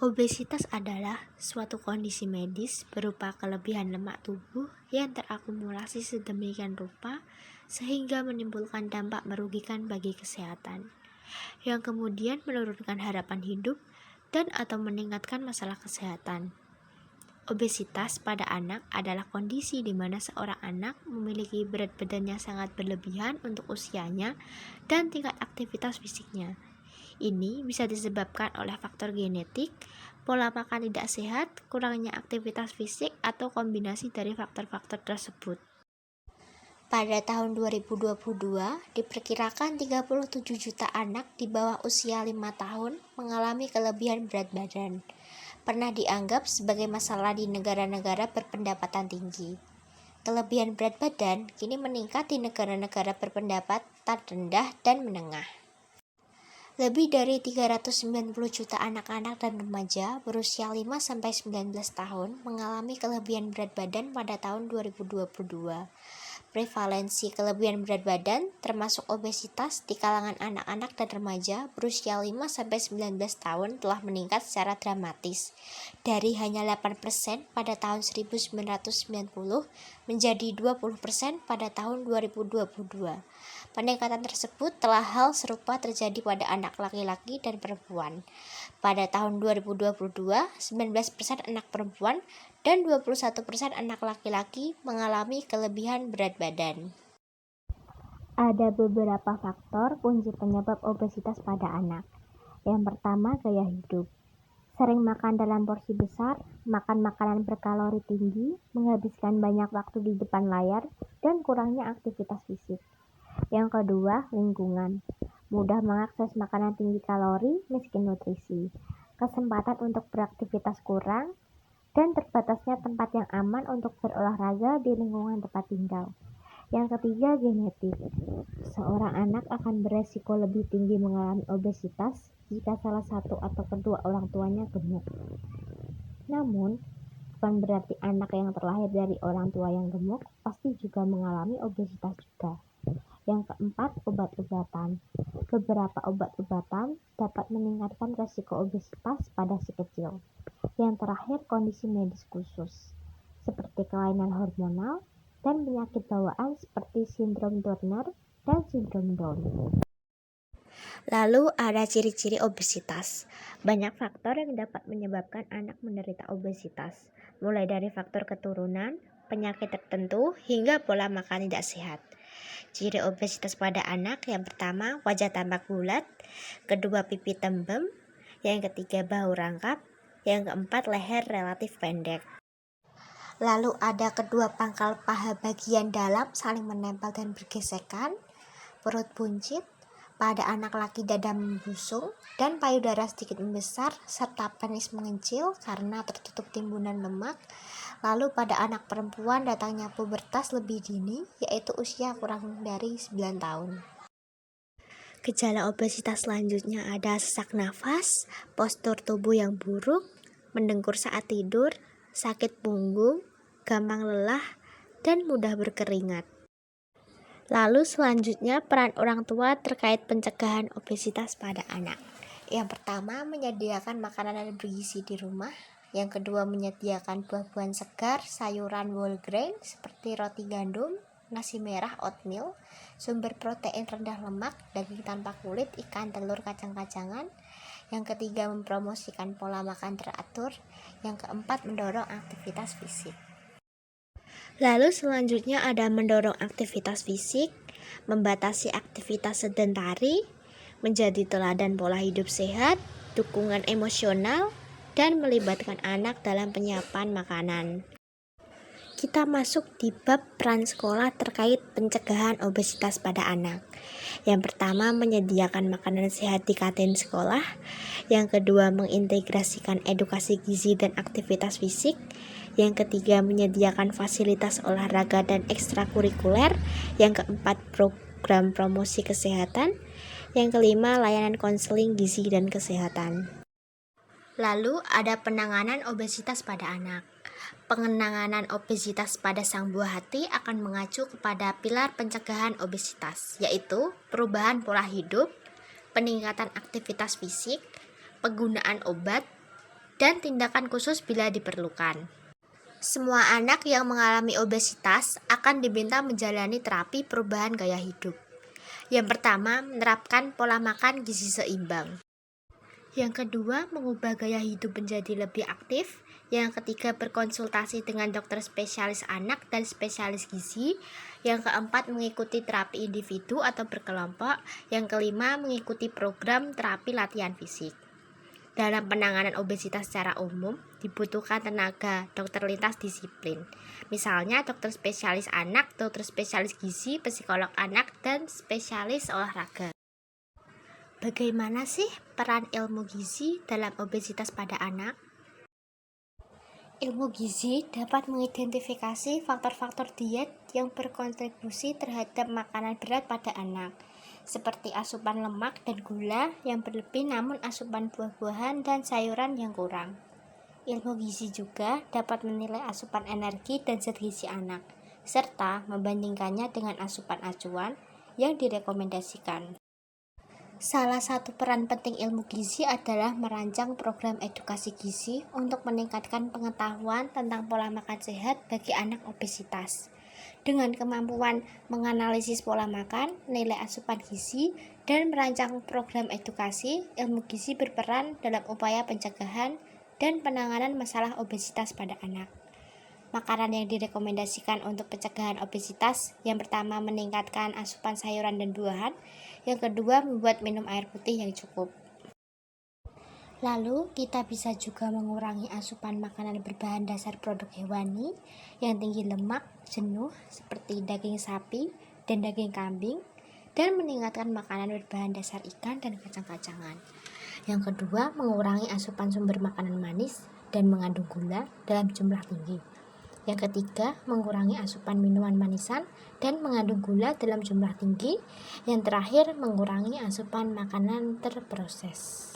Obesitas adalah suatu kondisi medis berupa kelebihan lemak tubuh yang terakumulasi sedemikian rupa sehingga menimbulkan dampak merugikan bagi kesehatan, yang kemudian menurunkan harapan hidup dan atau meningkatkan masalah kesehatan. Obesitas pada anak adalah kondisi di mana seorang anak memiliki berat badan yang sangat berlebihan untuk usianya dan tingkat aktivitas fisiknya. Ini bisa disebabkan oleh faktor genetik, pola makan tidak sehat, kurangnya aktivitas fisik, atau kombinasi dari faktor-faktor tersebut. Pada tahun 2022, diperkirakan 37 juta anak di bawah usia 5 tahun mengalami kelebihan berat badan. Pernah dianggap sebagai masalah di negara-negara berpendapatan tinggi. Kelebihan berat badan kini meningkat di negara-negara berpendapatan rendah dan menengah. Lebih dari 390 juta anak-anak dan remaja berusia 5-19 tahun mengalami kelebihan berat badan pada tahun 2022. Prevalensi kelebihan berat badan termasuk obesitas di kalangan anak-anak dan remaja berusia 5-19 tahun telah meningkat secara dramatis dari hanya 8% pada tahun 1990 menjadi 20% pada tahun 2022. Peningkatan tersebut telah hal serupa terjadi pada anak laki-laki dan perempuan. Pada tahun 2022, 19% anak perempuan dan 21% anak laki-laki mengalami kelebihan berat badan. Ada beberapa faktor kunci penyebab obesitas pada anak. Yang pertama, gaya hidup. Sering makan dalam porsi besar, makan makanan berkalori tinggi, menghabiskan banyak waktu di depan layar, dan kurangnya aktivitas fisik. Yang kedua, lingkungan. Mudah mengakses makanan tinggi kalori, miskin nutrisi. Kesempatan untuk beraktivitas kurang, dan terbatasnya tempat yang aman untuk berolahraga di lingkungan tempat tinggal. Yang ketiga, genetik. Seorang anak akan beresiko lebih tinggi mengalami obesitas jika salah satu atau kedua orang tuanya gemuk. Namun, bukan berarti anak yang terlahir dari orang tua yang gemuk pasti juga mengalami obesitas juga. Yang keempat, obat-obatan. Beberapa obat-obatan dapat meningkatkan resiko obesitas pada si kecil. Yang terakhir, kondisi medis khusus, seperti kelainan hormonal dan penyakit bawaan seperti sindrom Turner dan sindrom Down. Lalu ada ciri-ciri obesitas. Banyak faktor yang dapat menyebabkan anak menderita obesitas, mulai dari faktor keturunan, penyakit tertentu, hingga pola makan tidak sehat. Ciri obesitas pada anak: yang pertama, wajah tampak bulat, kedua, pipi tembem, yang ketiga, bahu rangkap, yang keempat, leher relatif pendek. Lalu ada kedua pangkal paha bagian dalam saling menempel dan bergesekan, perut buncit, pada anak laki dada membusung dan payudara sedikit membesar, serta penis mengecil karena tertutup timbunan lemak. Lalu pada anak perempuan datangnya pubertas lebih dini, yaitu usia kurang dari 9 tahun. Gejala obesitas selanjutnya ada sesak nafas, postur tubuh yang buruk, mendengkur saat tidur, sakit punggung, gampang lelah, dan mudah berkeringat. Lalu selanjutnya peran orang tua terkait pencegahan obesitas pada anak. Yang pertama, menyediakan makanan yang bergizi di rumah. Yang kedua, menyediakan buah-buahan segar, sayuran whole grain seperti roti gandum, nasi merah, oatmeal, sumber protein rendah lemak, daging tanpa kulit, ikan, telur, kacang-kacangan. Yang ketiga, mempromosikan pola makan teratur. Yang keempat, mendorong aktivitas fisik. Lalu selanjutnya ada mendorong aktivitas fisik, membatasi aktivitas sedentari, menjadi teladan pola hidup sehat, dukungan emosional, dan melibatkan anak dalam penyiapan makanan. Kita masuk di bab peran sekolah terkait pencegahan obesitas pada anak. Yang pertama, menyediakan makanan sehat di kantin sekolah. Yang kedua, mengintegrasikan edukasi gizi dan aktivitas fisik. Yang ketiga, menyediakan fasilitas olahraga dan ekstrakurikuler. Yang keempat, program promosi kesehatan. Yang kelima, layanan konseling gizi dan kesehatan. Lalu ada penanganan obesitas pada anak. Penanganan obesitas pada sang buah hati akan mengacu kepada pilar pencegahan obesitas, yaitu perubahan pola hidup, peningkatan aktivitas fisik, penggunaan obat, dan tindakan khusus bila diperlukan. Semua anak yang mengalami obesitas akan diminta menjalani terapi perubahan gaya hidup. Yang pertama, menerapkan pola makan gizi seimbang. Yang kedua, mengubah gaya hidup menjadi lebih aktif. Yang ketiga, berkonsultasi dengan dokter spesialis anak dan spesialis gizi. Yang keempat, mengikuti terapi individu atau berkelompok. Yang kelima, mengikuti program terapi latihan fisik. Dalam penanganan obesitas secara umum, dibutuhkan tenaga dokter lintas disiplin. Misalnya dokter spesialis anak, dokter spesialis gizi, psikolog anak, dan spesialis olahraga. Bagaimana sih peran ilmu gizi dalam obesitas pada anak? Ilmu gizi dapat mengidentifikasi faktor-faktor diet yang berkontribusi terhadap makanan berat pada anak, seperti asupan lemak dan gula yang berlebih namun asupan buah-buahan dan sayuran yang kurang. Ilmu gizi juga dapat menilai asupan energi dan zat gizi anak, serta membandingkannya dengan asupan acuan yang direkomendasikan. Salah satu peran penting ilmu gizi adalah merancang program edukasi gizi untuk meningkatkan pengetahuan tentang pola makan sehat bagi anak obesitas. Dengan kemampuan menganalisis pola makan, nilai asupan gizi, dan merancang program edukasi, ilmu gizi berperan dalam upaya pencegahan dan penanganan masalah obesitas pada anak. Makanan yang direkomendasikan untuk pencegahan obesitas, yang pertama meningkatkan asupan sayuran dan buahan, yang kedua membuat minum air putih yang cukup. Lalu kita bisa juga mengurangi asupan makanan berbahan dasar produk hewani yang tinggi lemak, jenuh seperti daging sapi dan daging kambing, dan meningkatkan makanan berbahan dasar ikan dan kacang-kacangan. Yang kedua, mengurangi asupan sumber makanan manis dan mengandung gula dalam jumlah tinggi. Yang ketiga, mengurangi asupan minuman manisan dan mengandung gula dalam jumlah tinggi. Yang terakhir, mengurangi asupan makanan terproses.